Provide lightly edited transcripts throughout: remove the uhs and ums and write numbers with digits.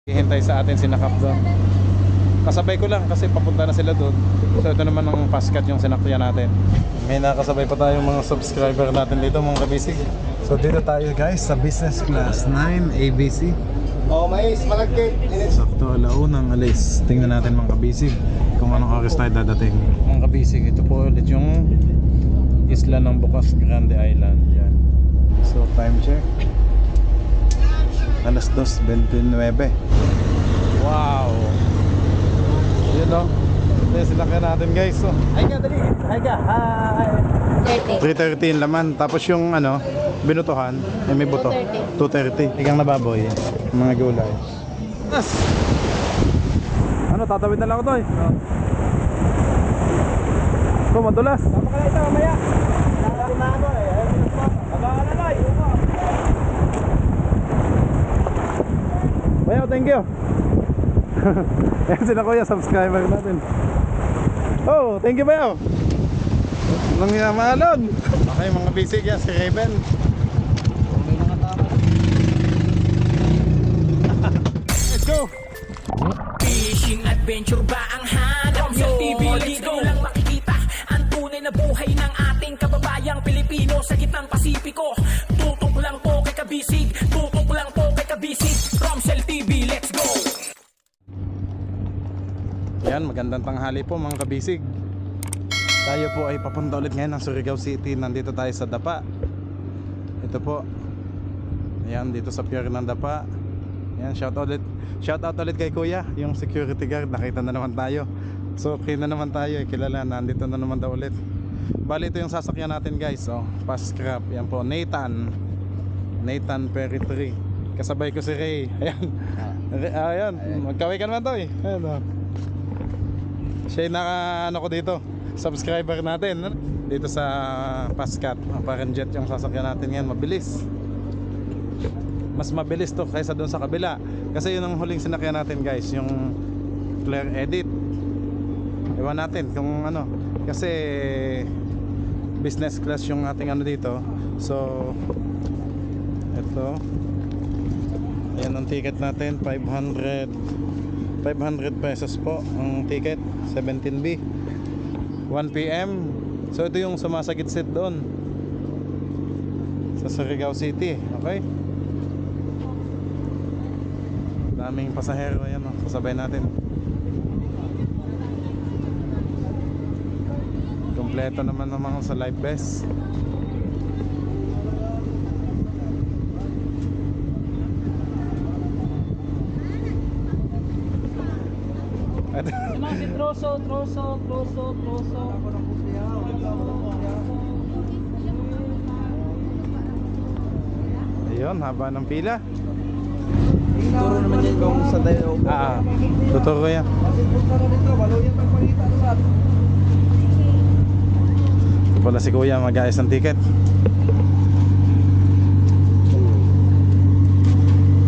Hihintay sa atin si Nakap doon. Kasabay ko lang kasi papunta na sila doon. So ito naman ang paskat yung sinakyan natin. May nakasabay pa tayong mga subscriber natin dito, mga kabisig. So dito tayo guys sa business class 9 ABC. Oh, mais, malagkit. Sakto alaunang alis. Tingnan natin mga kabisig kung anong oras tayo dadating. Mga kabisig, ito po ulit yung isla ng Bukas Grande Island. Yan. So time check. Alas 2:29. Wow. Yun o. Ito yung sinakyan natin guys. So, Ay ka, dali. Ay ka. Hi. 3:30 yung laman. Tapos yung ano, binutuhan, may buto. 2:30. Igang nababoy. Mga gulay. Yes! Ano, tatawid na lang ako to eh. Ito, madulas. Tama ka na ito, mamaya. Nakakimano eh. Abangan na lang. Bayaw, thank you. Ayan sila kuya, subscriber natin. Oh, thank you Bayaw. Nang hinamaalon. Okay mga bisig yan, si Raven. May mga tama. Let's go. Fishing adventure ba ang hanap nyo? TV, let's go lang makikita ang tunay na buhay ng ating kababayang Pilipino sa gitnang Pasipiko. Tutok lang po kay Kabisig, tutok lang po kay Kabisig. Romsel TV, let's go! Yan, magandang tanghali po mga kabisig. Tayo po ay papunta ulit ngayon ng Surigao City. Nandito tayo sa Dapa. Ito po. Ayan, dito sa pier ng Dapa. Ayan, shout out ulit kay kuya, yung security guard. Nakita na naman tayo. So okay na naman tayo, kilala. Nandito na naman daw ulit. Bali ito yung sasakyan natin guys. Oh, fast scrap. Yan po, Nathan Perry 3. Kasabay ko si Ray. Ayan. Ayan, magkaway ka naman to eh. Ayan oh. Siya yung ano ko dito, subscriber natin dito sa Pascat. Parang jet yung sasakyan natin ngayon. Mabilis. Mas mabilis to kaysa doon sa kabila. Kasi yun ang huling sinakyan natin guys, yung Flare Edit. Ewan natin kung ano, kasi business class yung ating ano dito. So ito, ayan ang ticket natin, 500 pesos po ang ticket, 17B, 1 PM. So ito yung sumasagit-sit doon sa Surigao City. Okay, daming pasahero. Ayan o, kasabay natin. Kompleto naman ng mga sa life vest. Troso. Ayun, haba ng pila. Turo naman yan kung sa tayo. Tuturo ko yan. Kasi punta na dito, walo yan pagpalita sa atin. Ito pala si kuya, mag-ayos ng ticket.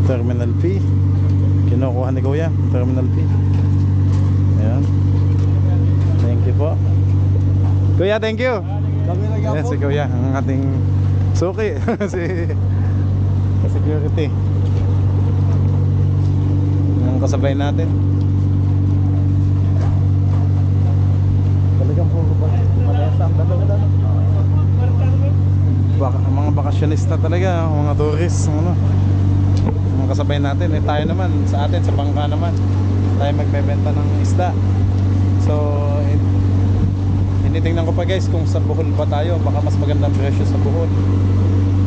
Terminal fee. Kinukuha ni kuya, terminal fee. Ayan. Thank you po kuya, thank you. Ayan si kuya, ang ating suki. si security ang kasabay natin. Talagang puro ba malesa ang dalawa. Mga bakasyonista talaga, mga tourist, ano, mga kasabay natin. Tayo naman, sa atin, sa bangka naman, tayo magbebenta ng isda. So tinitingnan ko pa guys kung sa Bohol ba tayo, baka mas magandang presyo sa Bohol.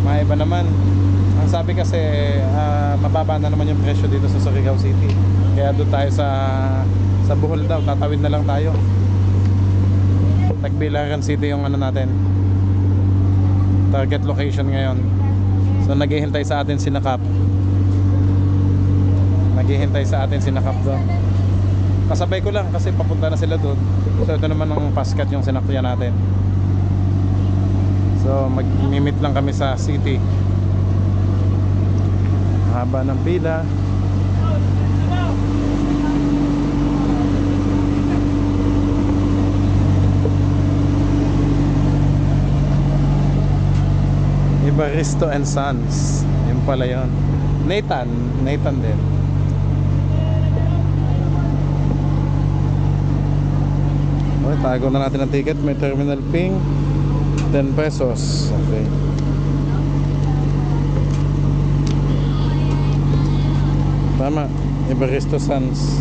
Maiba naman. Ang sabi kasi mababa na naman yung presyo dito sa Surigao City. Kaya doon tayo sa Bohol daw, tatawid na lang tayo. Tagbilaran City yung ano natin, target location ngayon. So naghihintay sa atin si Nakap. Doon. Kasabay ko lang kasi papunta na sila doon. So ito naman ang paskat yung sinakyan natin. So mag-meet lang kami sa city. Haba ng pila. Ibaristo and Sons. Yun pala yun. Nathan din. Tago na natin ang ticket. May terminal ping 10 pesos. Okay. Tama, Evaristo Sanz.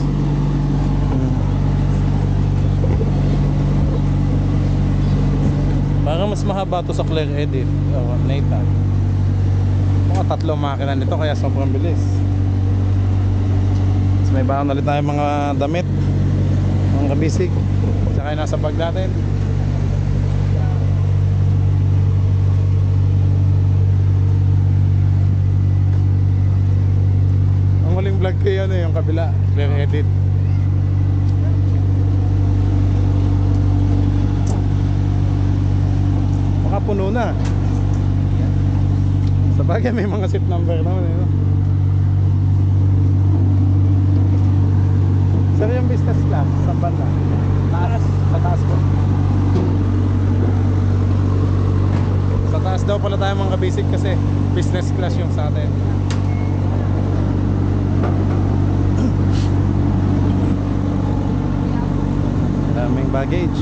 Parang mas mahaba to sa Claire Edit. Oh, Nathan. Mga 3 makina nito kaya sobrang bilis. Tapos may baon ulit tayong mga damit, mga kabisig. Tsaka yung nasa bag natin. Ang huling vlog ko yun, yung kabila, Claire Edit. Baka puno na. Sa bagay may mga seat number naman eh, no? Sir, yung business class, sa banda? Taas, sa taas po. Sa taas daw pala tayo mga kabisig kasi business class yung sa atin. Daming baggage.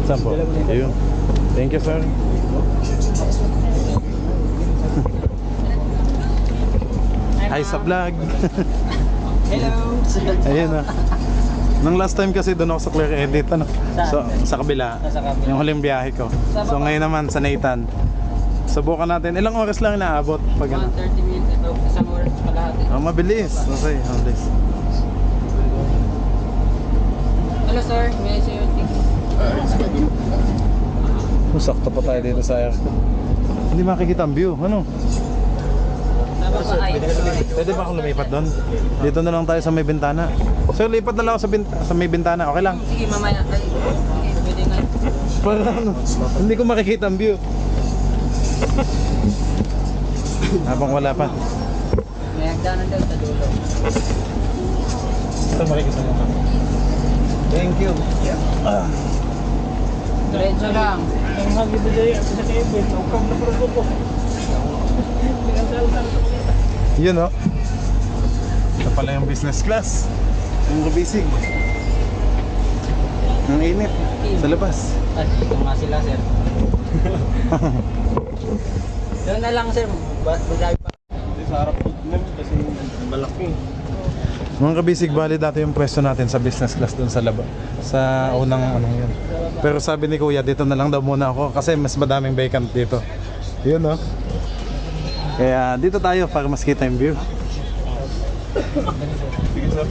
Saan po? Ayun. Thank you, sir. Hi sa vlog. Hello. Ayun na. Nung last time kasi doon ako sa Claire Edit, ano? So, sa kabila. Yung huling biyahe ko. So ngayon naman sa Nathan. Subukan natin. Ilang oras lang inaabot pag ano? 30 minutes ito, isang oras kalahati. Oh, mabilis. Okay, mabilis. Hello sir, may sa'yo Sakto pa tayo dito sa aircon. Hindi makikita ang view. Ano? Pwede ba akong lumipat doon? Dito na lang tayo sa may bintana. Sir, lipat na lang ako sa may bintana. Okay lang? Sige mamaya. Ay, sige, pwede nga. Para ano? Hindi ko makikita ang view. Habang wala pa. May hagdanan daw sa dulo. Ito makikita mo. Thank you. Diretso lang. Ang hagid na dyan sa Kevin, ukam na puro ko. Yun o. Ito pala yung business class. Yung kabisig. Ang init. Sa labas. Ay, dito nga sila sir. Doon na lang sir. Bagay pa. Sa harap po nun kasi malaki. Mga kabisig, bali dati yung pwesto natin sa business class doon sa laba. Sa unang anong yun. Pero sabi ni Kuya, dito na lang daw muna ako kasi mas madaming vacant dito. Yun o. Kaya dito tayo para mas kita yung view. Sige sir.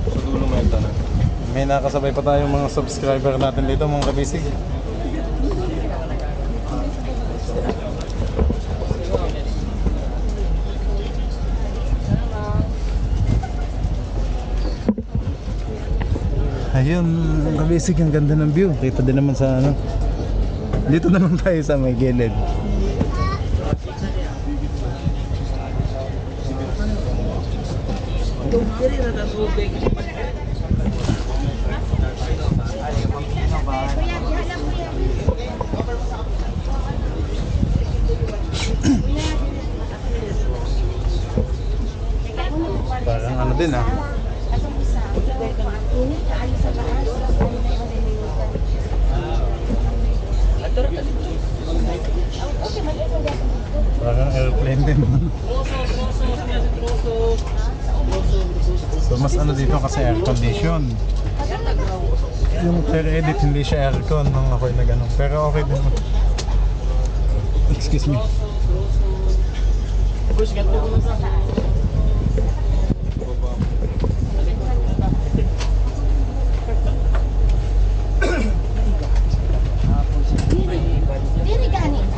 Sa dulo may tanan. May nakasabay pa tayong mga subscriber natin dito mga kabisig. Ayun, kabisig, ang ganda ng view. Kita din naman sa ano. Dito naman tayo sa may gilid. Parang ano din ah. Parang airplane din. So mas ano dito kasi air condition. Yung Claire Edit hindi siya aircon nung ako'y nag-ano. Pero okay din. Excuse me. Diri gani.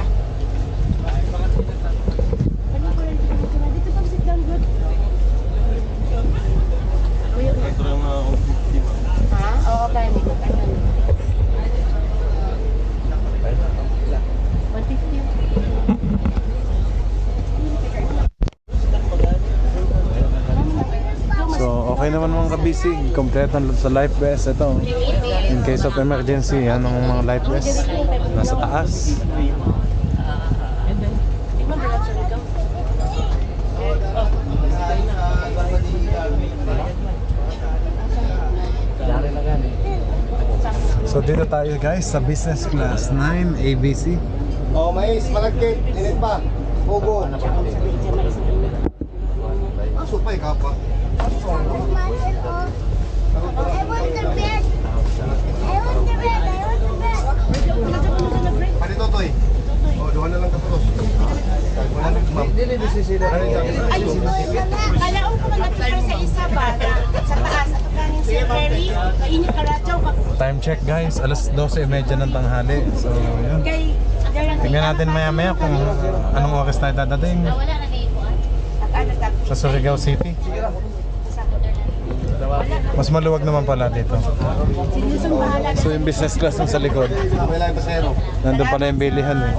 kabisig, kompleto sa life vest. Ito, in case of emergency, yan ang mga life vest. Nasa taas. So dito tayo guys sa business class 9 ABC. Oh, mais, malagkit, init pa. Ugo. Supay ka pa. I want the bed. Pati Totoy. Oh, duha na lang tapos. Wala na, ma'am. Kalaon ko mag-atipay sa isa ba na sa taas at kanin si Perry, kainit ka radyaw ka Time check guys, alas 12:30 ng tanghali. So yun. kay Tingnan natin maya maya kung anong oras tayo dadating sa Surigao City. Mas maluwag naman pala dito. So yung business class sa likod. Wala yung pasero. Nandun pala yung bilihan eh.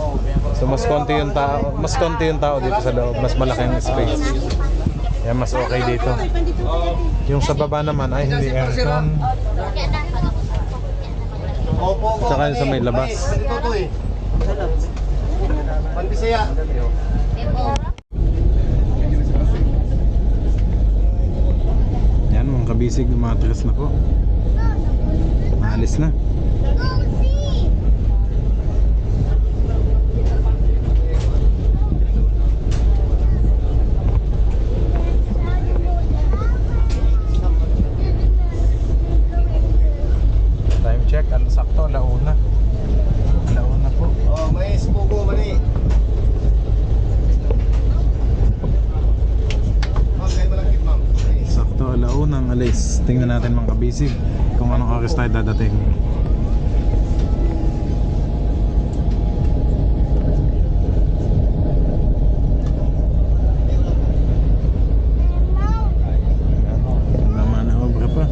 So mas konti yung tao dito sa loob, mas malaki ang space. Kaya mas okay dito. Yung sa baba naman ay hindi aircon. Opo, opo. Tsaka yung sa may labas. Pati Totoy. Panbisaya. Yan mga kabisig, umatras na po. Maalis na. Time check, ano sakto, alauna. Alauna po. Oh, mais, ugo, mani. Ma'am, kayo malagkit, ma'am. Mais. Sakto, alauna ang alis. Tingnan natin mga kabisig kung anong oras tayo dadating. Naman na obra pa.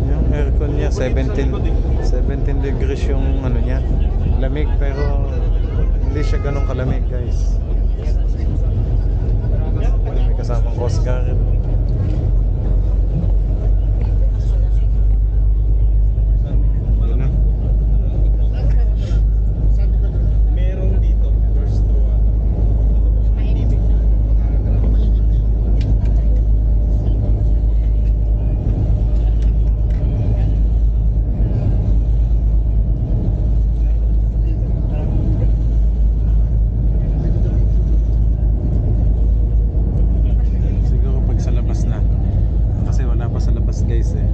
Yung aircon niya 17 degrees yung ano niya, lamig, pero hindi siya ganun kalamig guys. May kasamang Coast Guard. Yun na. Merong dito, first row ata. Siguro pag sa labas na, kasi wala pa sa labas guys eh.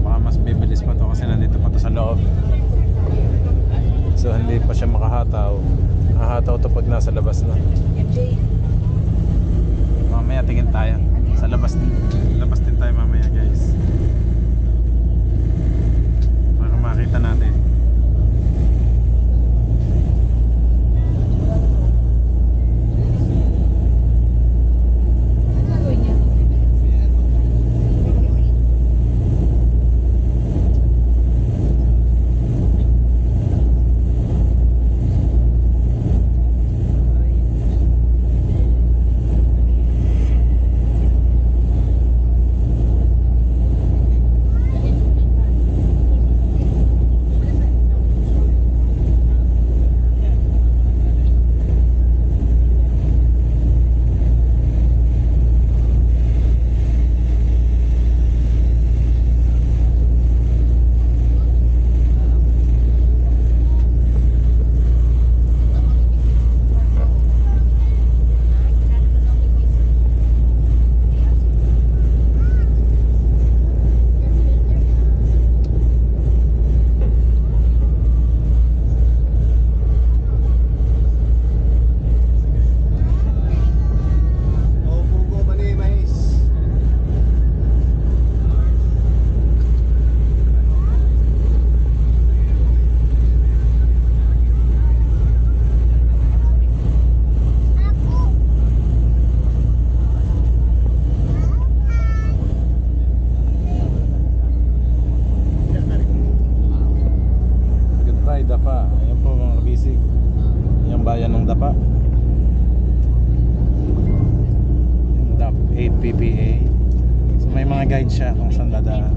Baka mas bibilis pa to kasi nandito pa to sa loob. So hindi pa siya makahataw. Hahataw to pag nasa labas na. Mamaya tingin tayo. Sa labas din tayo mamaya guys. Para makita natin. Bisig. Yung bayan ng Dapa. Yung DAP 8 PPA. So may mga guide siya kung saan dadaan.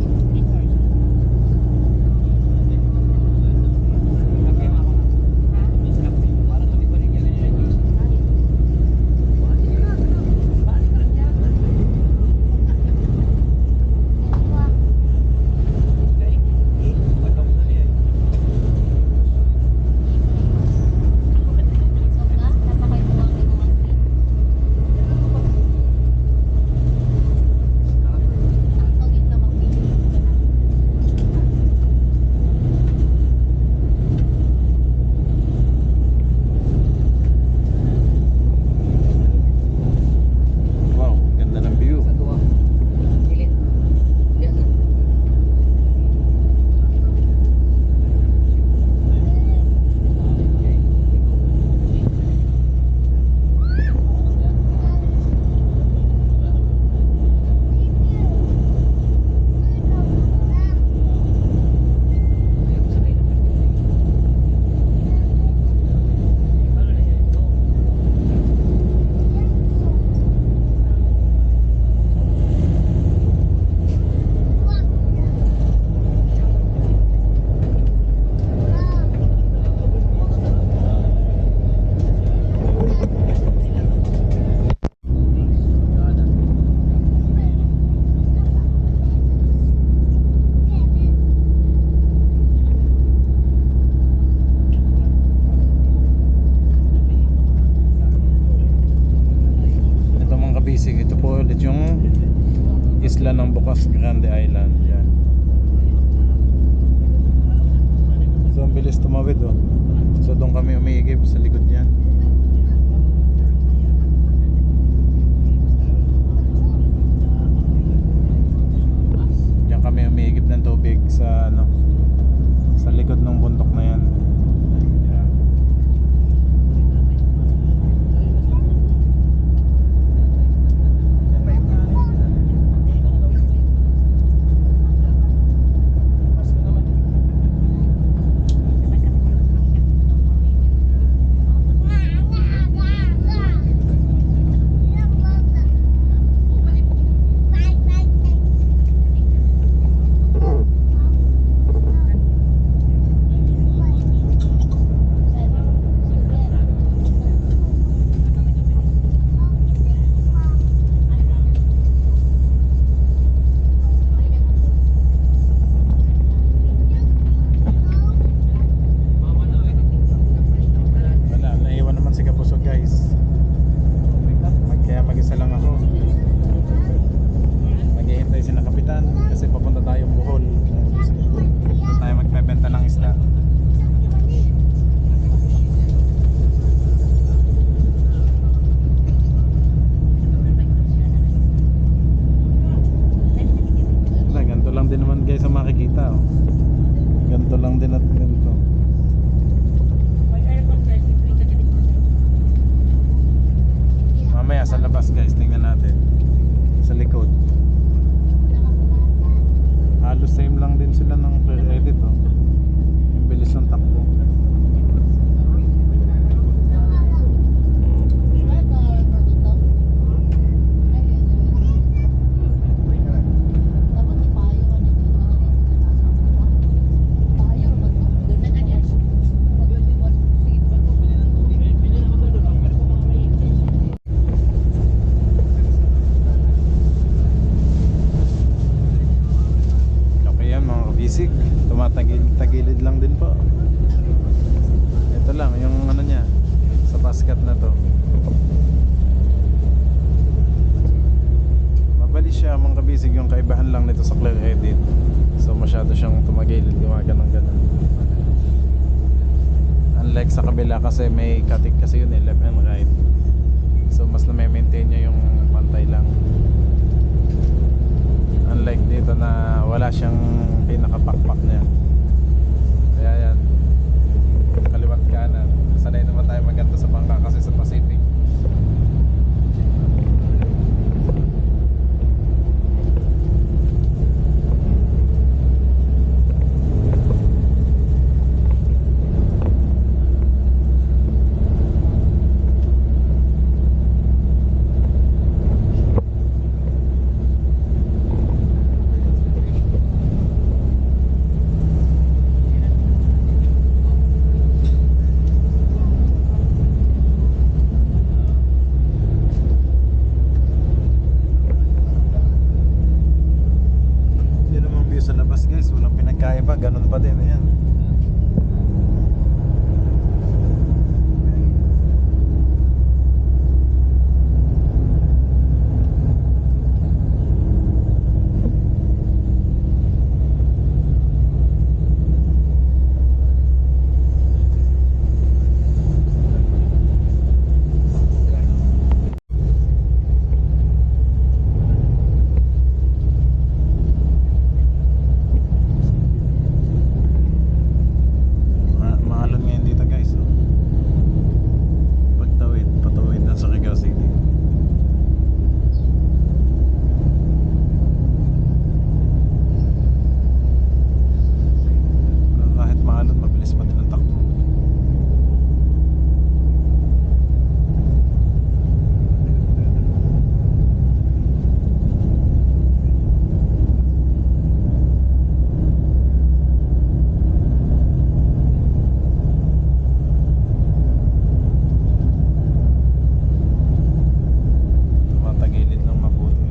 Wow, ganda ng view. Ito mga kabisig, ito po ulit yung isla ng Bocas Grande Island. Yan. So ang bilis tumawid oh. So doon kami umiigib sa likod niyan. Diyan kami umiigib ng tubig sa ano, sa likod ng bundok na yan. Yan. Wala, naiwan naman si Kapusog guys. Kaya mag-isa lang ako. Naghihintay si na kapitan kasi papunta tayong Bohol. Doon tayo magbebenta ng isda. Wala, ganito lang din naman guys ang makikita oh. Ganito lang din at ganito. Mamaya sa labas guys, tingnan natin sa likod. Halos same lang din sila ng Clear Edit oh. Yung bilis ng takbo. Okay yan mga kabisig, tumatagilid lang din po. Ito lang yung ano niya sa basket na to. Mabali siya mga kabisig, yung kaibahan lang nito sa Clear Edit. So masyado siyang tumagilid, gumaganang ganon. Unlike sa kabila kasi may katik kasi yun eh, left and right. So mas na-maintain niya yung pantay lang. Unlike dito na wala siyang pinakapakpak niya. Kaya yan, kaliwat kanan. Sanay naman tayo maganda sa bangka kasi sa Pacific. nagkaiba, ganun pa din. Ayan. Maalon ngayon dito guys, oh. Pagtawid, patawid na sa Surigao City. Kahit maalon, mabilis pa din ang takbo. Tumatagilid ng mabuti.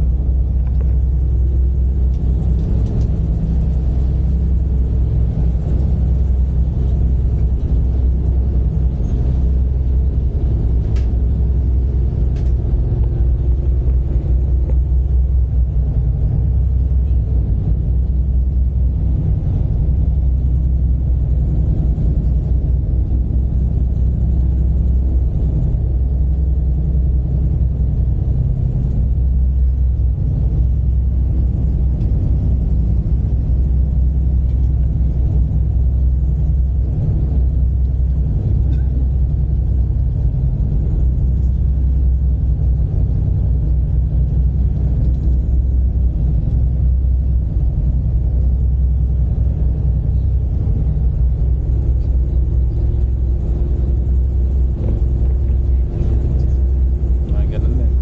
Mga ganun din.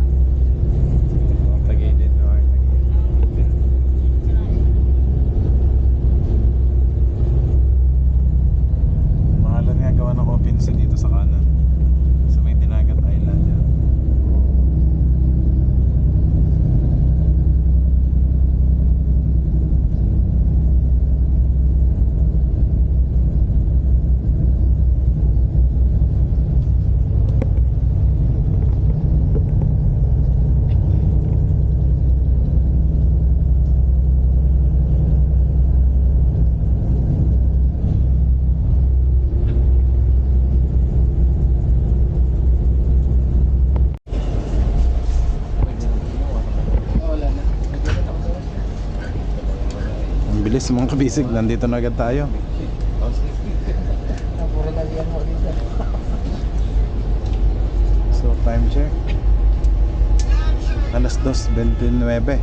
Tumatagilid, Mahalon nga gawa ng open sea dito sa kanan. Sa may Dinagat Island yan. Ang bilis mga kabisig, nandito na agad tayo. So time check, alas 2:29.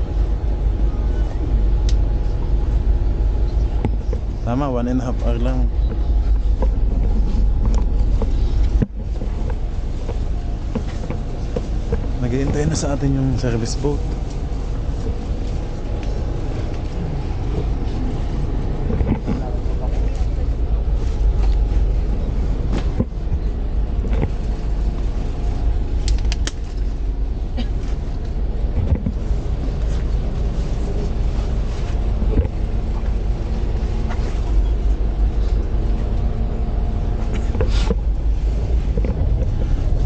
Tama, 1.5 hour lang. Naghihintay na sa atin yung service boat.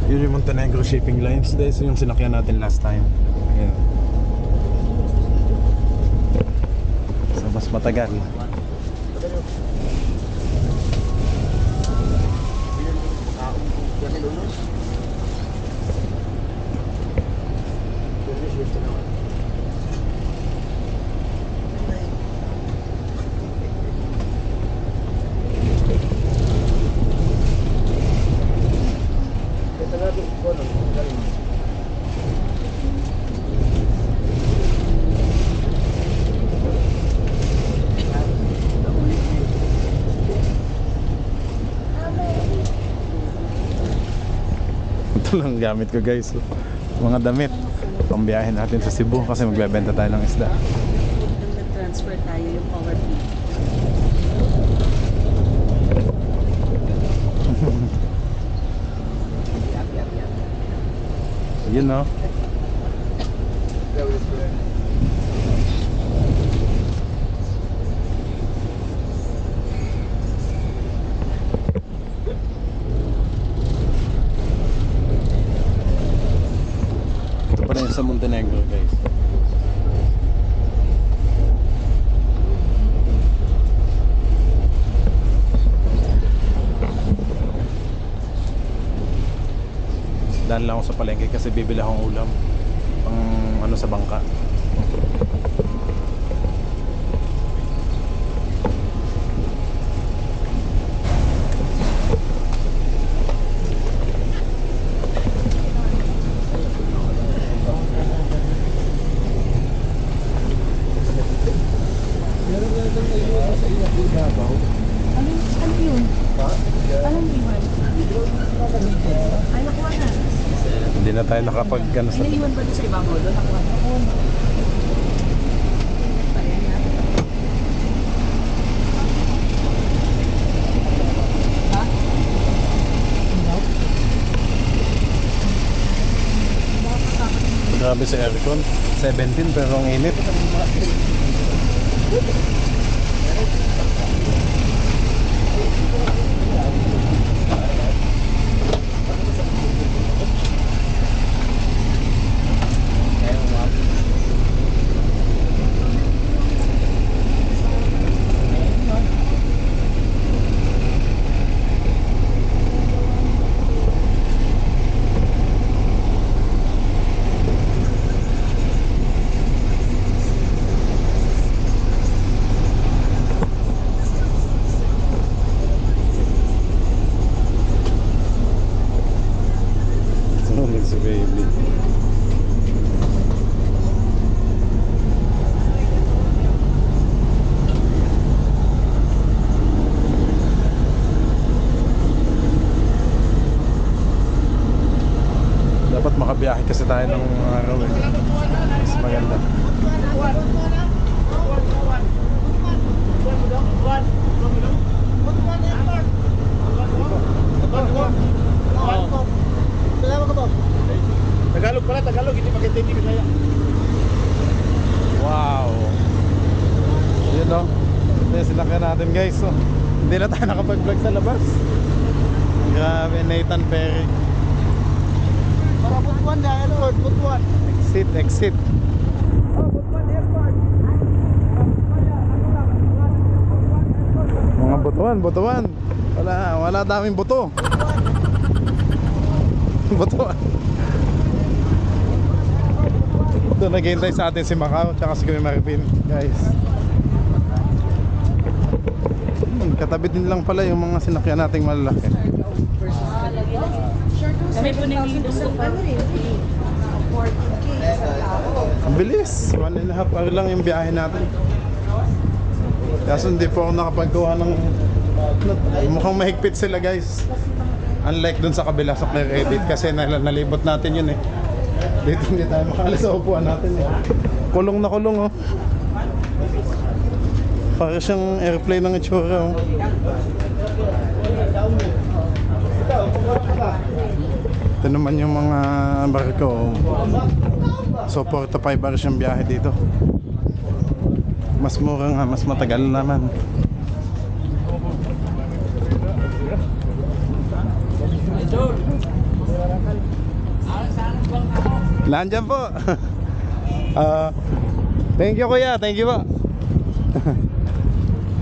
Yun yung Montenegro Shipping Lines. Dahil yung sinakyan natin last time. Ayan. So mas matagal. Ito lang gamit ko guys, mga damit pambiyahin natin sa Cebu kasi magbebenta tayo ng isda. Nag-transfer tayo yung power fee. Yun no. Daan lang ako sa palengke kasi bibili akong ulam pang ano sa bangka. Ano yun? Anong iwan? Ay, nakuha na. Hindi na tayo nakapag ano sa... Iniwan ba doon sa ibabaw? Doon nakuha na. Grabe sa aircon. 17 pero ang init. Sunog si baby. Dapat makabiyahe kasi tayo ng araw eh. Mas maganda. Tagalog pala, Tagalog, hindi makintindi Bisaya. Wow. Yun o. Ito yung sinakyan natin guys. So, hindi na tayo nakapag-vlog sa labas. Grabe, Nathan Perry. Para Butuan na, airport, Butuan. Exit, exit. Mga butuan, butuan. Wala daming buto. Butuan. Ito, naghihintay sa atin si Macau tsaka si Kuya Marvin, guys. Katabi din lang pala yung mga sinakyan nating malalaki. Kami po nandito sa Ang bilis, 1.5 hour lang yung biyahe natin. Kaso hindi po ako nakapagkuha ng... Mukhang mahigpit sila guys. Unlike dun sa kabila sa Claire Edit kasi nalibot natin yun eh. Dito hindi tayo makalas sa upuan natin eh. Kulong na kulong oh. Para siyang airplane ng itsura oh. Ito naman yung mga barko oh. So 4 to 5 hours yung biyahe dito. Mas mura nga, mas matagal naman. Nandiyan po. Thank you kuya, thank you po.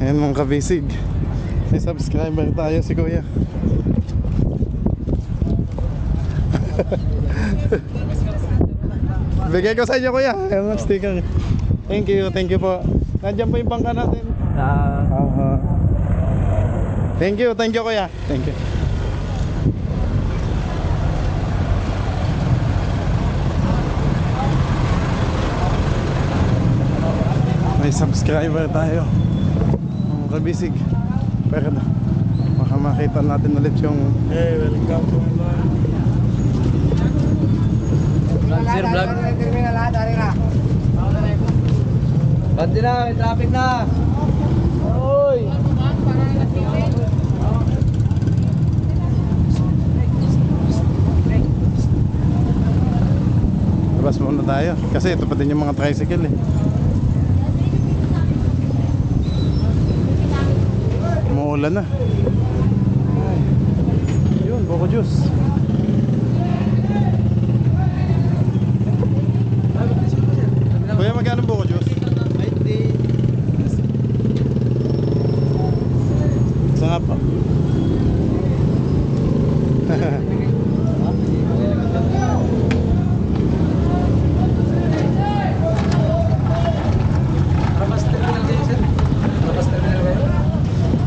Ayan mga kabisig. May subscriber tayo si kuya. Bigay ko sa inyo kuya. Ayan ang sticker. Thank you po. Nandiyan po yung bangka natin. Thank you kuya. Thank you. May subscriber tayo mga kabisig. Pero baka makita natin ulit yung Welcome to Sir Vlog. Bandi na, may traffic na. Oy. labas muna tayo kasi ito pa din yung mga tricycle eh. Umuulan na. Yun, buko juice. Kuya, magkano buko juice? Isa nga pa.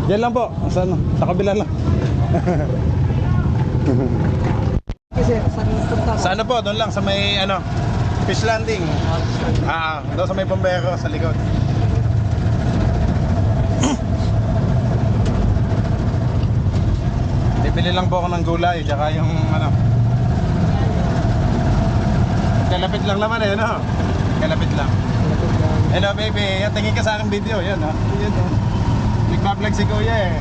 Diyan lang po. Sa ano? Sa kabila lang. Kasi saan punta? Sa ano po? Doon lang sa may ano, fish landing. Doon sa may bombero sa likod. Bibili lang po ako ng gulay tsaka yung ano. Kalapit lang naman eh, ano? Kalapit lang. Hello baby, yan, tingin ka sa aking video, yan ha. Yan ha. Nagpa-vlog si kuya eh.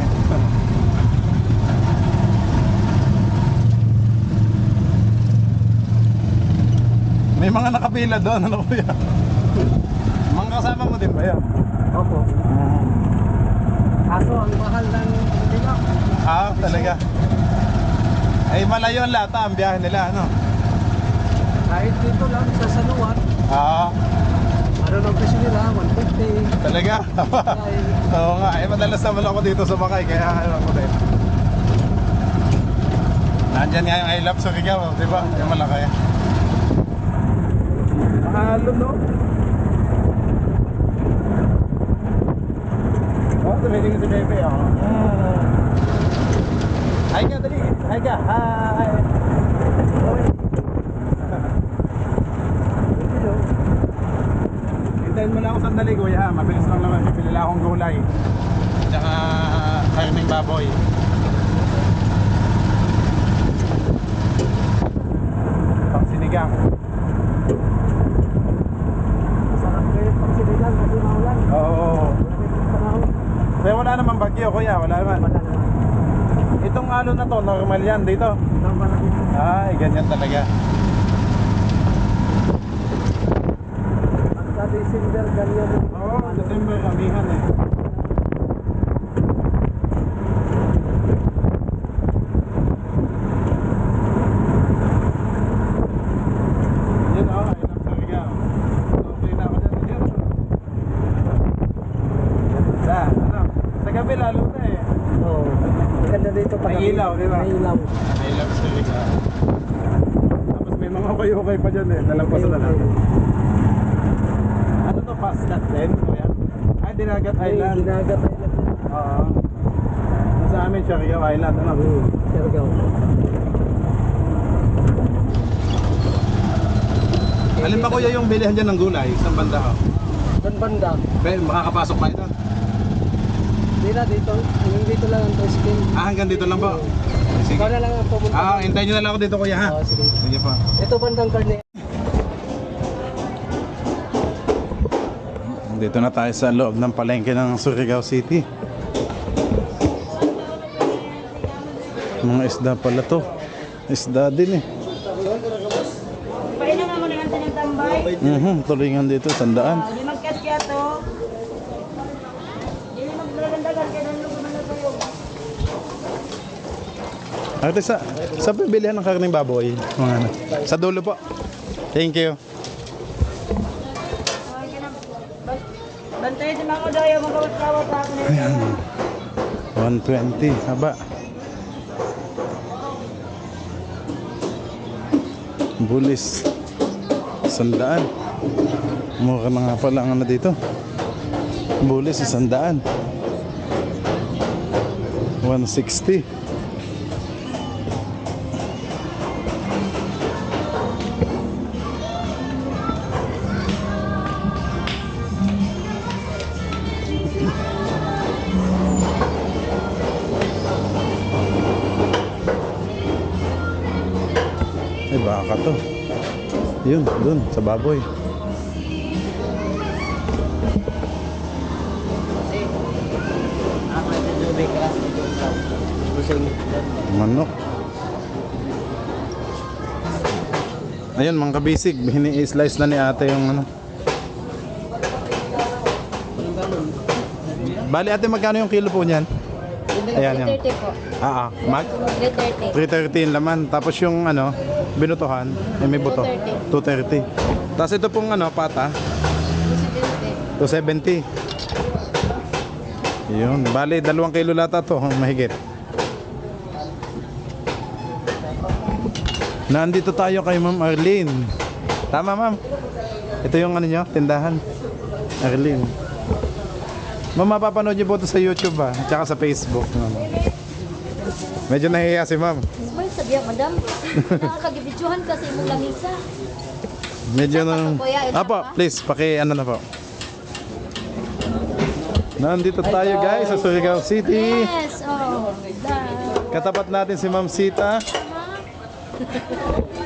May mga nakapila doon, ano kuya? Mga kasama mo din ba yan? Opo. Kaso ang mahal ng nila. Talaga. Ay malayo ang lata ang biyahe nila, ano? Kahit dito lang sa Sanuan, ano lang presyo nila, 150. Talaga? Oo nga, madalas naman ako dito sumakay, kaya ano ko din. Nandyan nga yung I Love Surigao, di ba? Yung malaki. Mahalo, no? Tumitingin si Bebe, Hi ka, dali. Hi ka. Hi. Hintayin mo lang ako sandali, kuya. Mabilis lang naman. Bibili lang akong gulay. Tsaka karning baboy. Pang sinigang. Masarap kayo pag sinigang kasi maulan. Oo. Kaya wala naman bagyo, kuya. Wala naman. Wala naman. Itong alon na to, normal yan dito. Normal lang. Ay, ganyan talaga. Sa December, ganyan. Oo, December, kamihan eh. Yun o, ayun ang talaga. Okay na ako dyan. Ganda, ano? Sa gabi lalo na eh. Oo. Maganda dito pag May ilaw, di ba? May ilaw. I love talaga. Tapos may mga okay-okay pa dyan eh. Nalagpasan na lang. Ano to, Pascat din? Kuya? Ay, Dinagat Island. Ginagat Island. Oo. Sa amin, Surigao Island. Ano? Surigao. Alin ba kuya yung bilihan dyan ng gulay? Isang banda ko. Doon banda. Pero makakapasok pa ito? Hindi na dito. Hanggang dito lang ang tricycle. Hanggang dito lang po. Sige. Ikaw na lang ang pumunta. Hintayin nyo na lang ako dito kuya ha? Oo, sige. Sige pa. Ito bandang karne. Dito na tayo sa loob ng palengke ng Surigao City. Mga isda pala to. Isda din eh. Painom nga mo ng antin ng tambay. Tulingan dito, sandaan. Di magkasya to. Di magdagandagan kaya nang lugo na kayo. Ate, sa pabilihan ng karning baboy. Mga ano. Sa dulo po. Thank you. Bantay din ako daw yung magkawat-kawat sa akin. Ayan. 120. Haba. Bulis. Sandaan. Mura na nga pala ang ano dito. Bulis, 100. 160. Ay, baka to. Yun, dun, sa baboy. Manok. Ayun, mga kabisig, hini-slice na ni ate yung ano. Bali ate, magkano yung kilo po niyan? Ayan yan. 30 po. Mag? 30. 330 yung laman. Tapos yung ano, binutuhan, ay may buto. 230. Tapos ito pong ano, pata, 270. Yun, bali 2 kilo lata to, mahigit. Nandito tayo kay Ma'am Arlene. Tama ma'am? Ito yung ano nyo, tindahan. Arlene. Ma'am, mapapanood niyo po ito sa YouTube tsaka sa Facebook. Medyo nahihiya si ma'am. May sabihan, madam. Nakakagibidyohan kasi mong lamisa. Medyo nang... Kuya, ito Apo, pa? please, ano na po. Nandito tayo guys sa Surigao City. Yes, oh. Katapat natin si Ma'am Sita.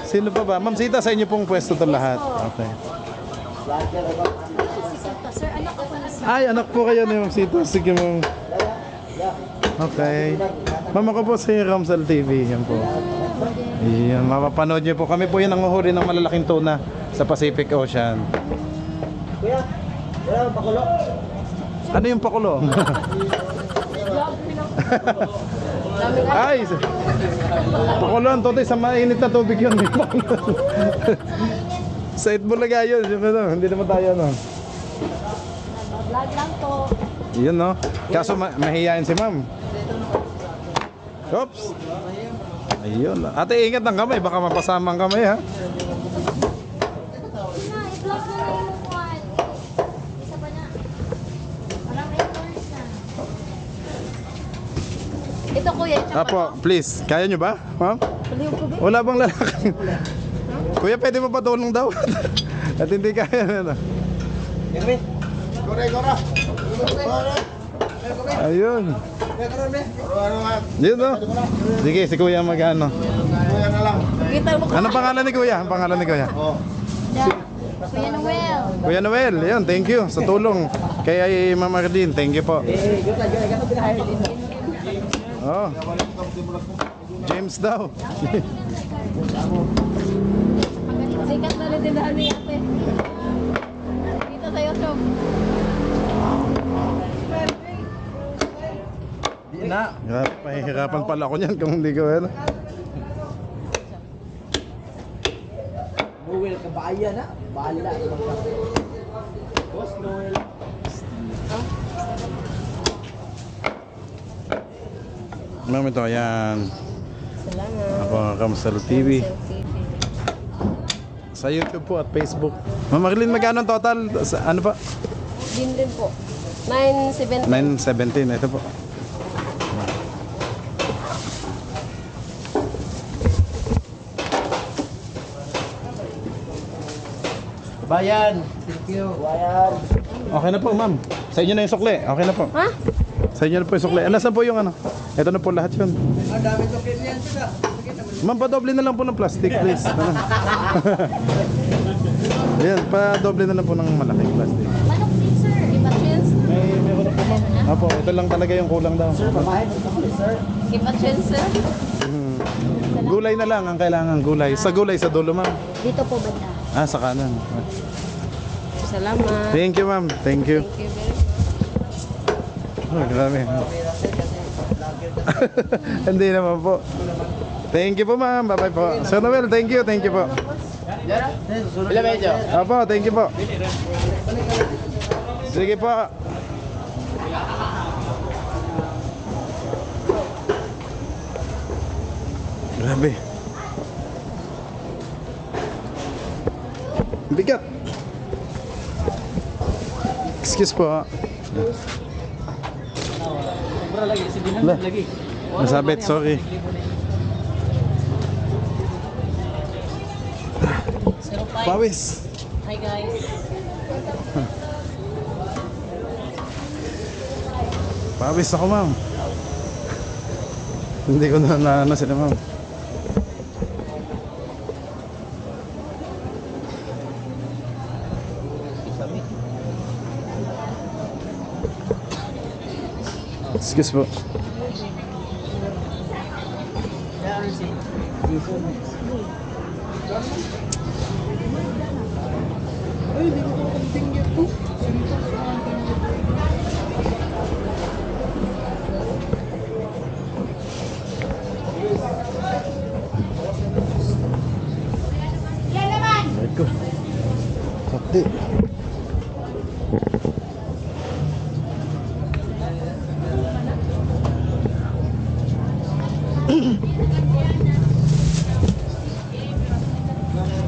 Sino pa ba? Ma'am Sita, sa inyo pong pwesto to lahat. Okay. Sir, anak ako na sir. Ay, anak po kayo ni Ma'am Sita. Sige ma'am. Okay. Ma'am, ako po si Ramsal TV. Yan po. Yan, mapapanood niyo po. Kami po yung nanguhuli ng malalaking tuna sa Pacific Ocean. Kuya, wala ang pakulo. Ano yung pakulo? Ay! Pakulo ang totoy sa mainit na tubig yun. Sa Itbulaga yun. Hindi naman tayo ano. Vlog lang to. Yun no. Kaso mahihayin si ma'am. Oops. Ayun. Ate, ingat ng kamay. Baka mapasama ang kamay ha. Na, i-vlog na lang yung one. Isa pa na. Parang records na. Ito kuya, tsaka Apo, please. Kaya nyo ba? Ma'am? Paliw ko ba? Wala bang lalaki? Kuya, pwede mo patulong daw? At hindi kaya na. Ayun. Yun no. Sige, si kuya mag-ano. Kita mo Anong pangalan ni kuya? Ang pangalan ni kuya? Kuya Noel. Kuya Noel, yun, thank you sa tulong. Kay Ma'am Arlene, thank you po. Oh. James daw. Sikat na rin din dahil ni ate. Dito sa YouTube. Pahihirapan pala ako niyan kung hindi ko ano. Noel kabayan na. Bala. Boss Noel. Ma'am, ito, ayan. Salamat. Ako, Ramsal TV. Sa YouTube po at Facebook. Ma'am Arlene, magkano ang total? Ano pa? Din din po. 970. 917, ito po. Bayan. Thank you. Bayan. Okay na po, ma'am. Sa inyo na yung sukli. Okay na po. Ha? Sa inyo na po yung sukli. Nasaan po yung ano? Ito na po lahat yun. Ang dami chocolate niyan sila. Ma'am, padoble na lang po ng plastic, please. Ano? Ayan, padoble na lang po ng malaking plastic. Manok din sir. Iba chance. Meron na po, ma'am. Apo, ito lang talaga yung kulang daw. Babae ng chocolate, sir. Iba chance sir. Gulay na lang ang kailangan, gulay. Sa gulay, sa dulo, ma'am. Dito po banda. Sa kanan. Salamat. Thank you, ma'am. Thank you. Thank you very much. Oh, grabe. Hindi naman po. Thank you po, ma'am. Bye-bye po. Sir Noel, thank you. Thank you po. Ilan medyo? Apo, thank you po. Sige po. Grabe. Bigat. Excuse po. Nasabit, sorry. Pawis. Hi guys. Pawis ako, ma'am. Hindi ko na sila, ma'am. Excuse po. Eko. Sakti.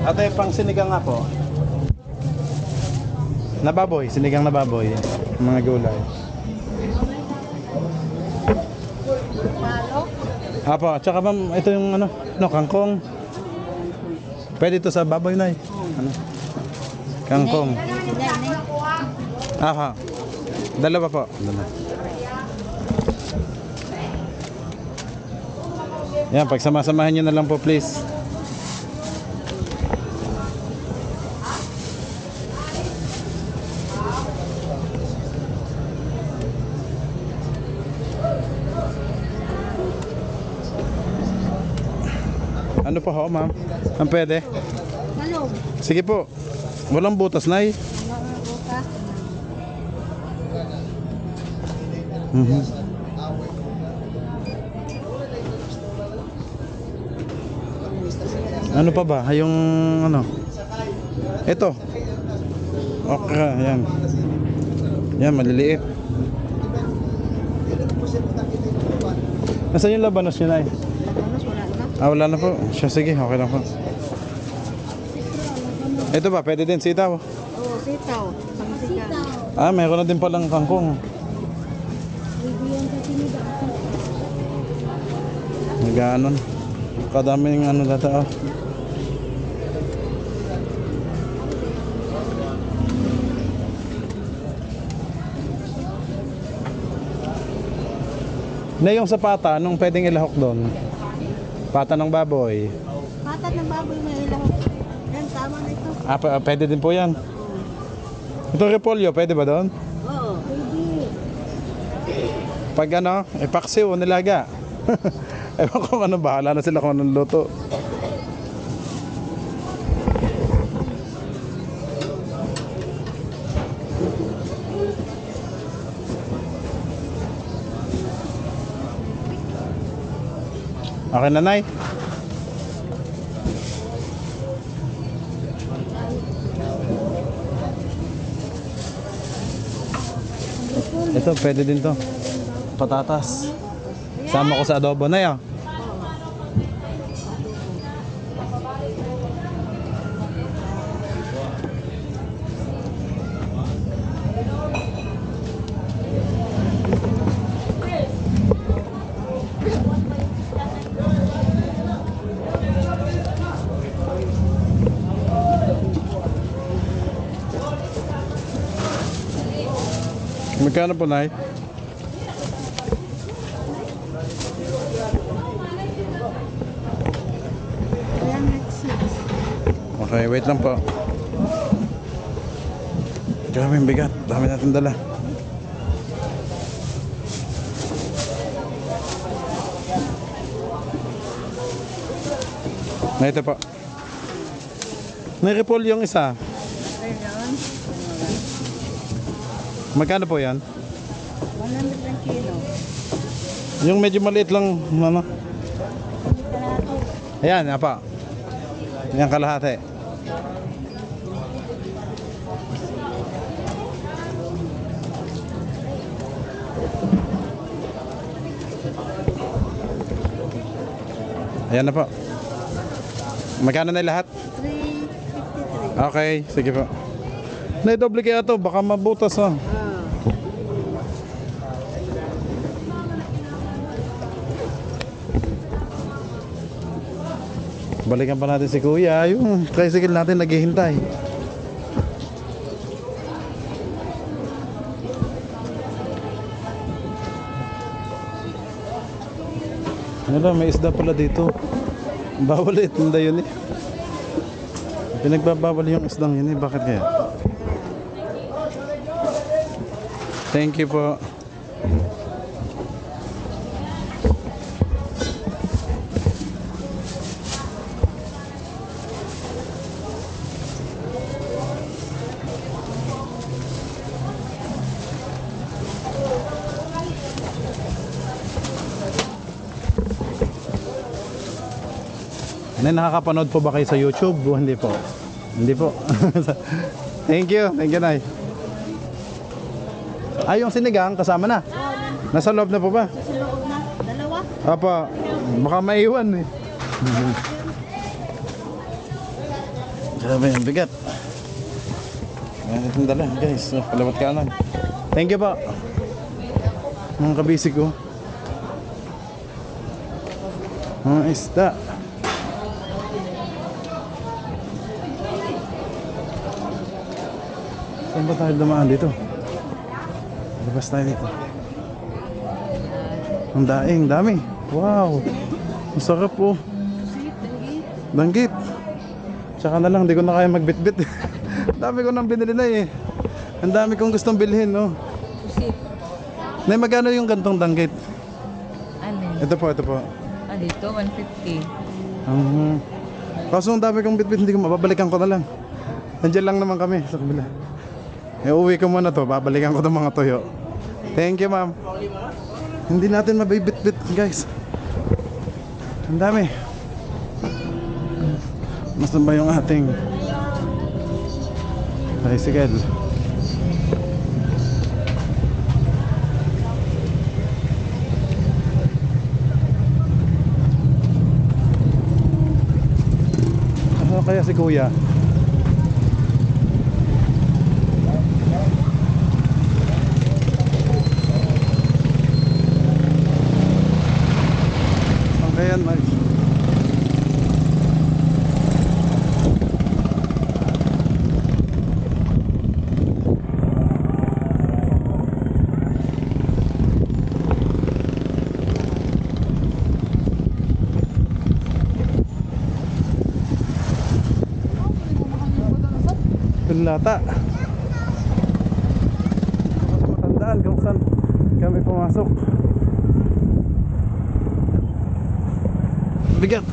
Ate, pang sinigang nga po. Nababoy, sinigang na baboy. Mga gulay. Palo. Apo, tsaka ma'am, ito yung ano, kangkong. Pwede ito sa baboy na Ano? Kangkong. Aha. Dalawa po. Dalawa. Yan, pagsama-samahin nyo na lang po please. Ano po ho, ma'am? Ang pwede? Malong. Sige po. Walang butas, Nay. Mga bukas. Mhm. Ano pa ba? Yung ano? Ito. Okra, yan. Yan, maliliit. Nasaan yung labanos nyo, Nay? Labanos, wala na. Wala na po. Siya, sige, okay lang po. Ito ba? Pwede din sitaw. Oo, sitaw. Pangsigang. Mayroon na din palang kangkong. Nagaanon. Kadaming ano data. Na yung sa pata, anong pwedeng ilahok doon? Pata ng baboy. Patat ng baboy may ilaw. Yan, tama na ito. Pwede din po yan. Ito repolyo, pwede ba doon? Oo. Pag ano, paksiw o nilaga. Ewan ko ano, bahala na sila kung anong luto. Okay na, Nay? Ito, pwede din to. Patatas. Sama ko sa adobo na yan. Magkano po, Nay? Ayan, next 6. Okay, wait lang po. Grabe yung bigat. Dami natin dala. Na ito po. May repol yung isa. Magkano po yan? 100 ang kilo. Yung medyo maliit lang, ano? Ayan, apa. Yan kalahati. Ayan na po. Magkano na lahat? 353. Okay, sige po. Naidoble kaya to, baka mabutas ha. Balikan pa natin si Kuya. Yung tricycle natin naghihintay. Ano lang, may isda pala dito. Bawal eh, tinda yun eh. Pinagbabawal yung isdang yun eh. Bakit kaya? Thank you po. Nakakapanood po ba kayo sa YouTube? O hindi po? Hindi po. Thank you. Thank you, Nay. Yung sinigang kasama na. Nasa loob na po ba? Sa loob na. Dalawa. Apa, baka maiwan eh. Grabe yung bigat. Ayan itong dala guys. Palawat kanan. Thank you po. Mga kabisig ko. Mga isda. Saan ba tayo dumaan dito? Labas tayo dito. Ang daing, dami. Wow. Ang sarap po. Danggit. Tsaka na lang, di ko na kaya magbitbit. Dami ko nang binili na eh. Ang dami kong gustong bilhin, no? Nay, magkano yung gantong danggit? Ano? Ito po, ito po. Ah, dito, 150. Kaso ang dami kong bitbit, hindi ko mababalikan ko na lang. Nandiyan lang naman kami sa kabila. Uwi ko muna to, babalikan ko ng mga toyo. Thank you, ma'am. Hindi natin mabibit-bit, guys. Ang dami. Mas ba yung ating bicycle? Ano kaya si kuya? Ang kaya nice. Lata. Matandaan kung saan kami pumasok. Bigat.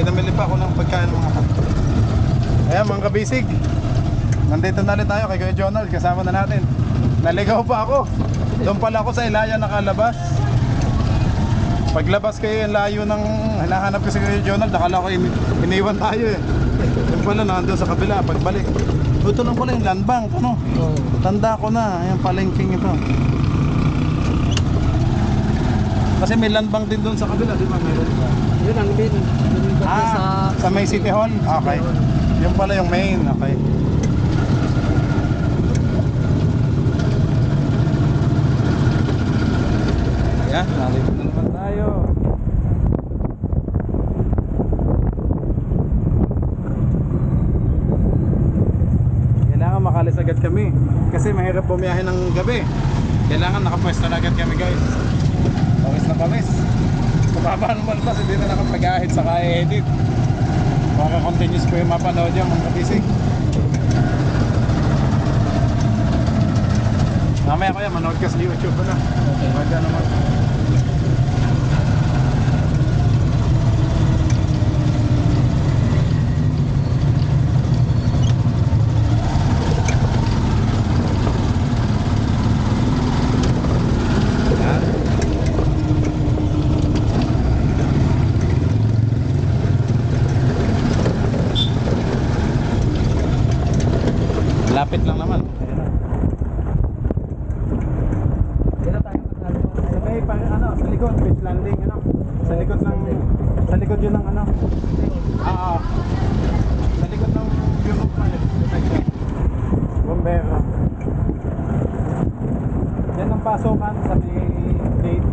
Namili pa ako ng pagkain mga kapatid. Ayan mga kabisig, nandito na ulit tayo kay Kuya Jonald. Kasama na natin. Naligaw pa ako. Doon pala ako sa Ilaya nakalabas. Paglabas kayo yung layo ng hinahanap ko si Kuya Jonald, nakala ko iniwan tayo eh. Doon pala nandun sa kabila. Pagbalik, ito lang pala yung land bank, ano? Tanda ko na, ayan palengking ito. Kasi may land bank din doon sa kabila, di ba? Meron. Yun ang main. Sa May City Hall? Okay. Yung pala yung main, okay. Ayan, nandito na naman tayo. Kailangan makalis agad kami kasi mahirap bumiyahe ng gabi. Kailangan nakapwesto na agad kami, guys. Pawis na pawis. Bumaba ng malbas, hindi na nakapag-ahit sa kaya-edit. Baka continuous ko yung mapanood yung mga kabisig. Mamaya ko yan, manood ka sa YouTube ko na. Okay. Wala naman. Lapit lang naman. Sa may ano, sa likod, fish landing, ano? Sa likod yun ng ano? Sa likod ng Bureau of Fire. Bombero. Yan ang pasokan sa may gate.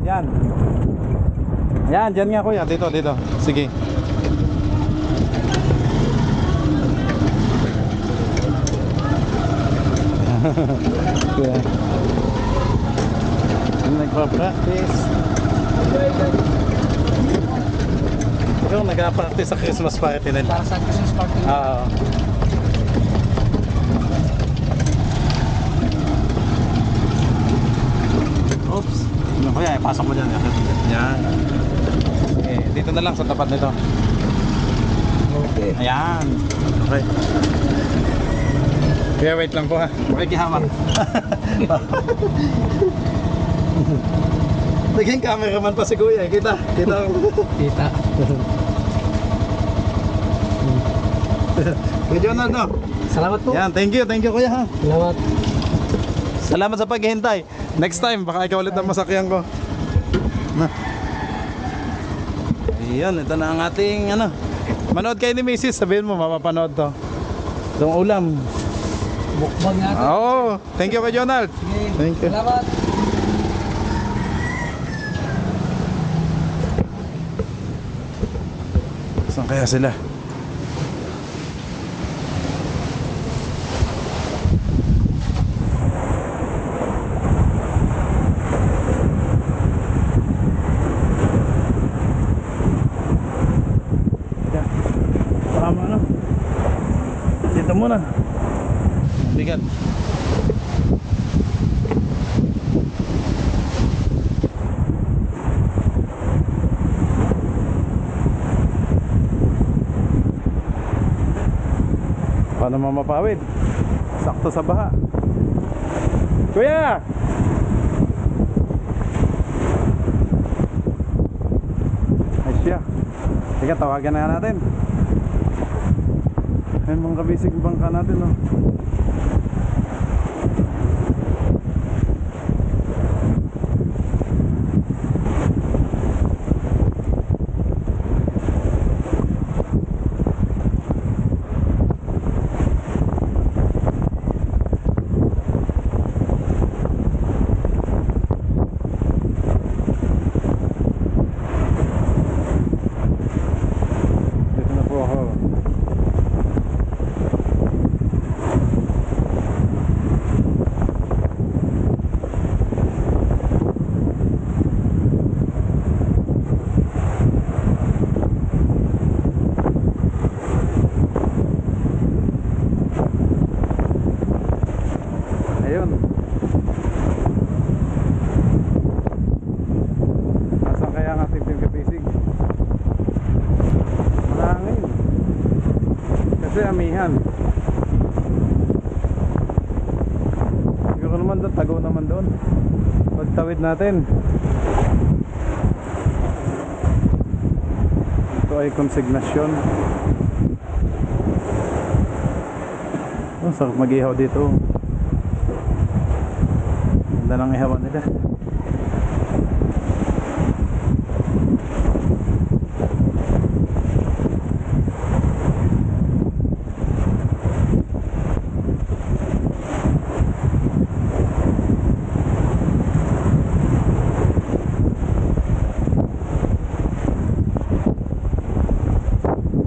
Yan. Yan, dyan nga kuya, dito. Sige. Yeah. Nagpa-practice. Ikaw nag-practice sa Christmas party nila. Para sa Christmas party. Oops. Ano ko yan? Pasok mo dyan. Yan. Okay, dito na lang sa tapat nito. Okay. Ayan. Okay. Kaya wait lang po ha. Makikihawak. Naging cameraman pa si Kuya. Kita. Kita. Kita. Kuya Jonald, no? Salamat po. Yan, thank you Kuya ha. Salamat. Salamat sa paghihintay. Next time, baka ikaw ulit ang masakyan ko. Na. Ayan, ito na ang ating ano. Manood kayo ni Mrs. Sabihin mo, mapapanood to. Itong ulam. Mukbang natin. Oo, thank you kay Jonald. Sige. Thank you. Salamat. Saan kaya sila? Tama na. Dito muna. Bigat. Paano mamapawid? Sakto sa baha. Kuya! Ay siya. Sige, tawagan na natin. Ayun mga kabisig bangka natin, no? Dito na po ako. Ayun. Nasaan kaya ang ating Team Kapisig? Mahangin. Kasi amihan. Siguro naman doon, tago naman doon. Pagtawid natin. Ito ay konsignasyon. Oh, sarap mag-ihaw dito. Ganda ng ihawan nila.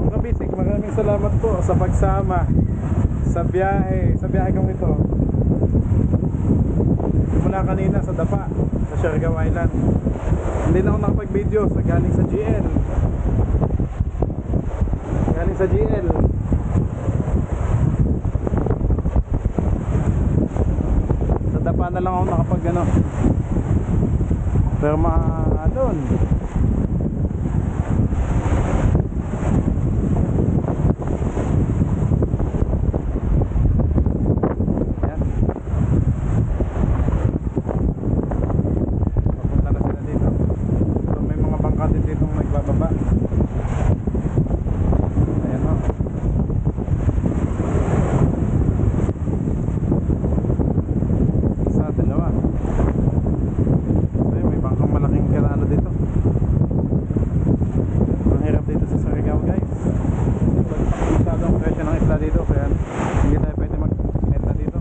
Mga bisig, maraming salamat po sa pagsama sa biyahe kong ito. Mula kanina sa Dapa, sa Siargao Island. Hindi na ako nakapag-video sa galing sa GL. Galing sa GL. Sa Dapa na lang ako nakapag ano. Pero doon. Papunta na sila dito. So, may mga bangka din dito nagbababa. Ayan o. Isa, dalawa. Ayun, may bangkang malaking kirano dito. Ang hirap dito sa Surigao, guys. Masyadong presyo ng isla dito, kaya hindi tayo pwede mag-meta dito.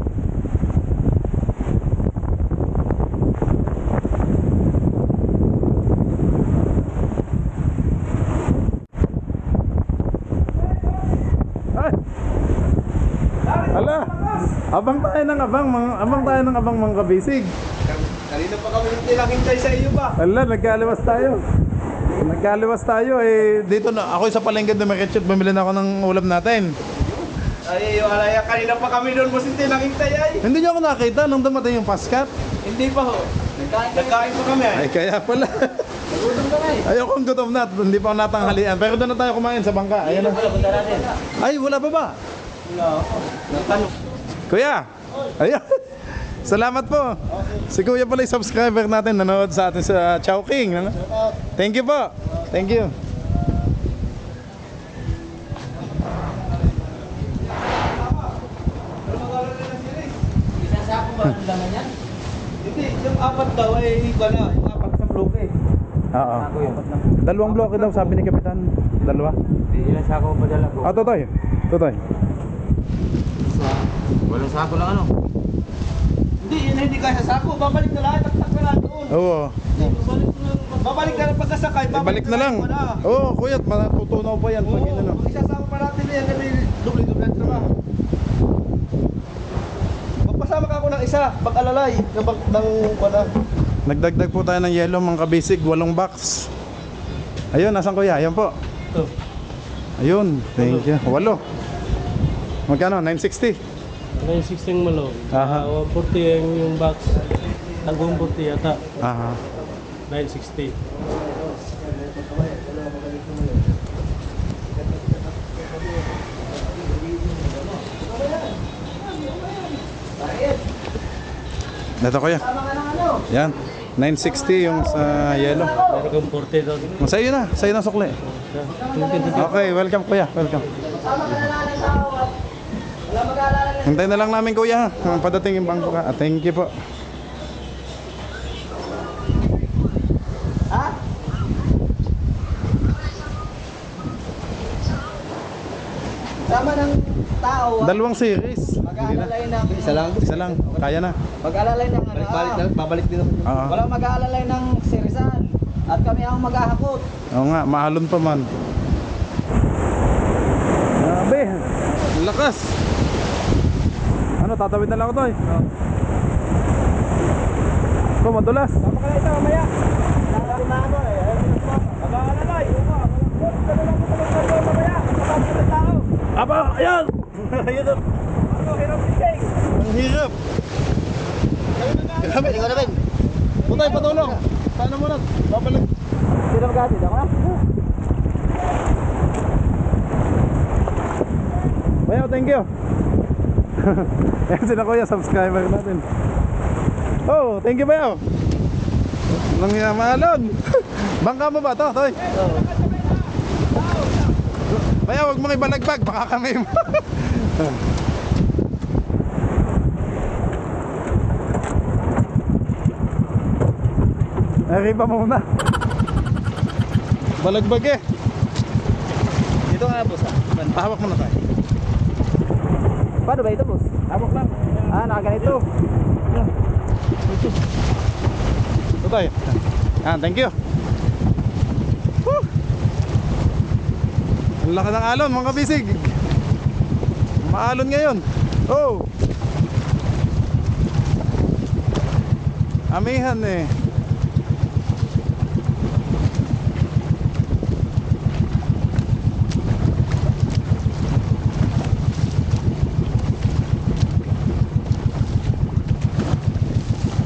Ay! Hala! Abang tayo ng abang mga kabisig. Kanina pa kami nilangintay sa iyo ba? Hala, nagkaliwas tayo eh. Dito na, ako sa palengke na Marechot, bumili na ako ng ulam natin. Ay, alaya, kanina pa kami doon, boss, nilangintay ay. Hindi niyo ako nakita nung dumating yung paskat. Hindi pa ho. Nagkain pa kami. Ay, kaya pala. Ayokong gutom na. Hindi pa ako natanghalian. Pero doon na tayo kumain sa bangka. Ayan na. Ay, wala pa ba? Kuya! Ayan. Salamat po. Si Kuya pala yung subscriber natin. Nanood sa atin sa Chowking. Ano? Thank you po. Thank you. Hindi, yung apat daw ay iba na. Yung apat sa bloke. Oo. Dalawang bloke daw sabi ni Kapitan. Dalawa. Ilan sako pa dala ko? Ah, Totoy. Totoy. Walang sako lang ano? Hindi, yun hindi kaya sa sako. Babalik na lahat. Taktak na lang doon. Oo. Babalik ka na pagkasakay. Balik na lang. Oo, kuya. Matutunaw pa yan. Pag ano. Isasama pa natin yan. Doble-doble ang trabaho. Magpasama ka ako ng isa. Pag-alalay. Ng wala. Nagdagdag po tayo ng yellow mga kabisig. 8 box. Ayun, nasan kuya? Ayun po. Ito. Ayun. Thank you. 8. Magkano? 960? 916 malo. Aha. 140 yung box. Tanggung 40 yata. Aha. 960. Dito kuya. Yan. 960 yung sa yellow. Meron kang 40 doon. Sa'yo na. Sa'yo na sukli. Okay, welcome kuya. Welcome. Hintayin na lang namin kuya. Padating yung bangko ka. Thank you po. Sama ng tao. Dalawang series. Mag-aalalay ng isa lang. Isa lang. Kaya na. Mag-aalalay ng ano. Babalik din ako. Oo. Walang mag-aalalay ng serisan. At kami ang maghahakot. Oo nga, mahalon pa man. Grabe. Lakas. Ano, tatawid na lang ako to eh. Ito, madulas. Papakala ito mamaya. Nakakimano eh. Mag-aalalay. Mamaya. Kapapit ng tao. Aba, ayan! Ayun o. Ano, hirap si Jay. Ang hirap. Grabe. Ikaw na Ben. Putay, patulong. Paano mo na? Babalik. Sino mag-aatid? Ako na? Bayaw, thank you. Ayan sila kuya, subscriber natin. Oh, thank you Bayaw. Nang mahalon. Bangka mo ba to, Toy? Oo. Bayaw, huwag mong ibalagbag, baka kami mo. Arriba muna. Balagbag eh. Dito nga boss ah. Hawak mo na tayo. Paano ba ito boss? Hawak lang. Ah, nakaganito. Ito tayo. Ah, thank you. Woo! Ang laki ng alon mga kabisig. Maalon ngayon. Oh. Amihan eh.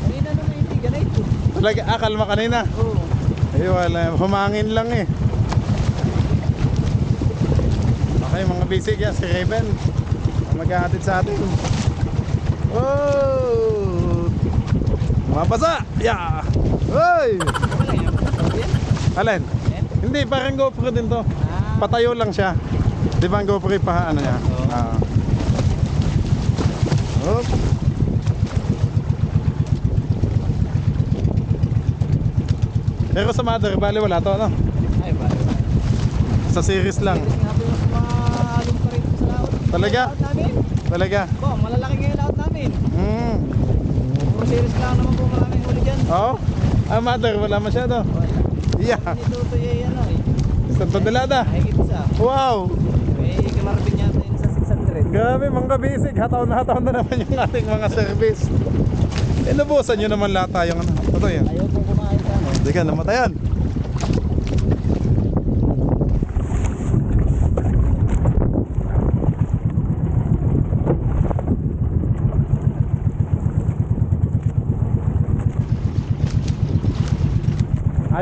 Kanina naman yung tiga na ito. Talaga, kalma kanina. Oo. Ay, wala. Humangin lang eh. Okay, mga bisig yan. Si Raven. Maghahatid sa atin. Oh! Mapasa! Yeah! Hoy! Alin? Hindi, parang GoPro din to. Patayo lang siya. Di ba ang GoPro pa ano niya? Ah. Oh. Pero sa mother, bali wala to, ano? Ay, bali. Sa series lang. Maalong pa rin sa laot. Talaga? Laot namin. Talaga? Po, malalaki ngayon laot namin. Hmm. Puro series lang naman po maraming huli dyan. Oo? Ah, mother, wala masyado. Yeah. Ito eh, ano eh. Isang tonelada. Mahigit isa. Wow! May kamarating yata yun sa 600. Grabe mga kabisig. Hataw na naman yung ating mga service. Inubusan nyo naman lahat tayong ano. Ito yan. Ayaw po kumain sa ano. Hindi ka namatayan.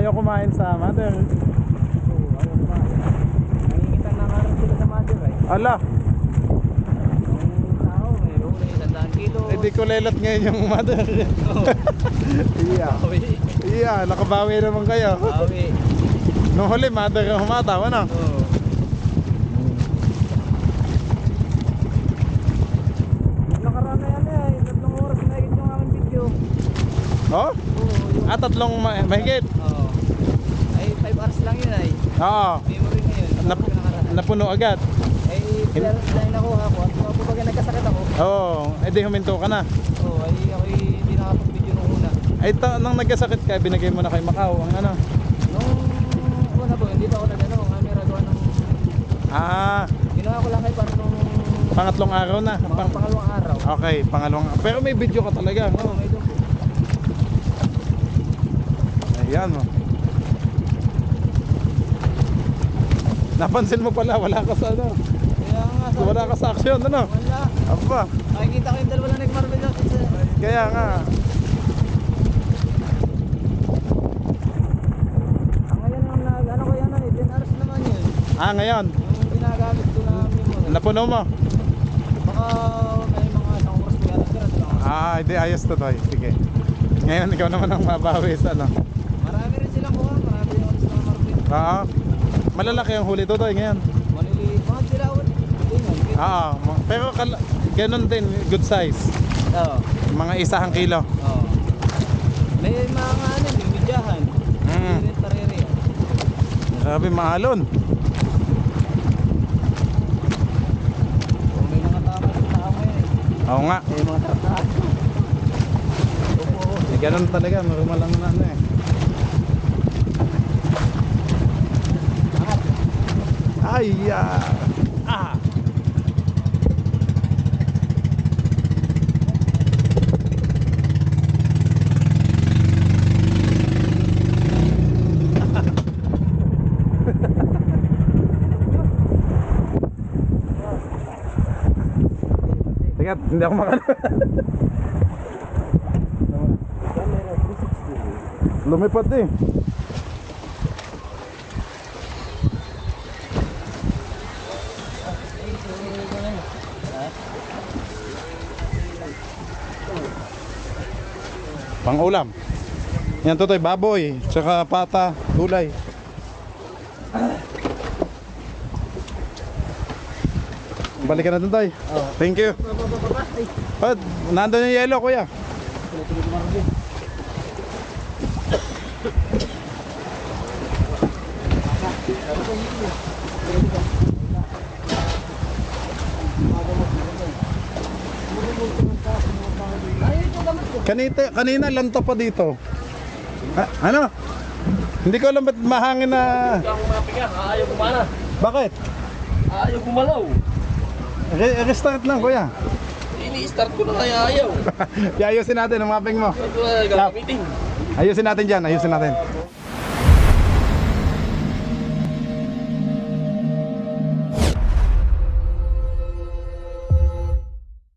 Ayaw kumain sa mother. Oo, ayaw kumain. Nangingitan na nga rin sila sa mother eh. Ala, Ang tao, may huli, 100 kilo. hindi ko lelat ngayon yung mother. Iya. Bawi. Iya, nakabawi naman kayo. Bawi. Nung huli, mother ang humataw, ano? Oo. Nakaraan na yan eh. 3 oras na higit yung aming video. Oh? Oo, yung... Tatlong mahigit. Oo. Ay, 5 hours lang yun ay. Oo. Memory na yun. Napuno agad. Ay, clearance lang yung nakuha ko. At kapag nagkasakit ako, Oo, edi huminto ka na. oo, ay ako'y hindi nakapag-video nung una. Ay, nang nagkasakit ka, binigay mo na kay Macau ang ano. Nung una po, hindi pa ako nag-ano, camera gawa ng... Ah, Ginawa ko lang kay paano nung pangatlong araw na. pangalawang araw. Okay, pangalawang. Pero may video ka talaga. Oo, may doon po. Ayan mo. Napansin mo pala, wala ka sa ano. Kaya nga, sabi Wala ka sa aksyon, ano? wala. Aba, Nakikita ko yung dalawa lang nag-marvel na. kaya nga. Ngayon ang ano ko yan, 10 hours naman yun. Ah, ngayon, Yung ginagamit ko na memory. napuno mo. Baka may mga isang oras kaya lang. Ah, hindi, ayos to, Toy. Sige. Ngayon, ikaw naman ang mabawi sa ano. Marami rin silang kuha, marami rin ako sa marvel. Oo. Malalaki ang huli to, Toy, ngayon. Maliliit, mga silawat. Hindi nga. Pero ganun din, good size. Oo. Mga 1 kilo. Oo. May mga ano, may midyahan. Mm. Hindi rin parere. Grabe, maalon. Kung may mga tama sa tao ngayon. Oo nga. May mga tama. Opo. Ganun talaga, normal lang na ano eh. Ay, ah. Teka, hindi ako makano. Lumipad eh. Pang-ulam. Yan Totoy, baboy, tsaka pata, gulay. Balik ka na Totoy. Thank you. Nandun yung yellow, kuya. Kanina lanta pa dito. Ano? Hindi ko alam ba't mahangin na... Ang mapinga, ayaw kumana. Bakit? Ayaw kumalaw. Restart lang kuya. Ini-start ko na kaya ayaw. Ayusin natin ang mapping mo. Ito na gagamitin. Ayusin natin dyan, ayusin natin.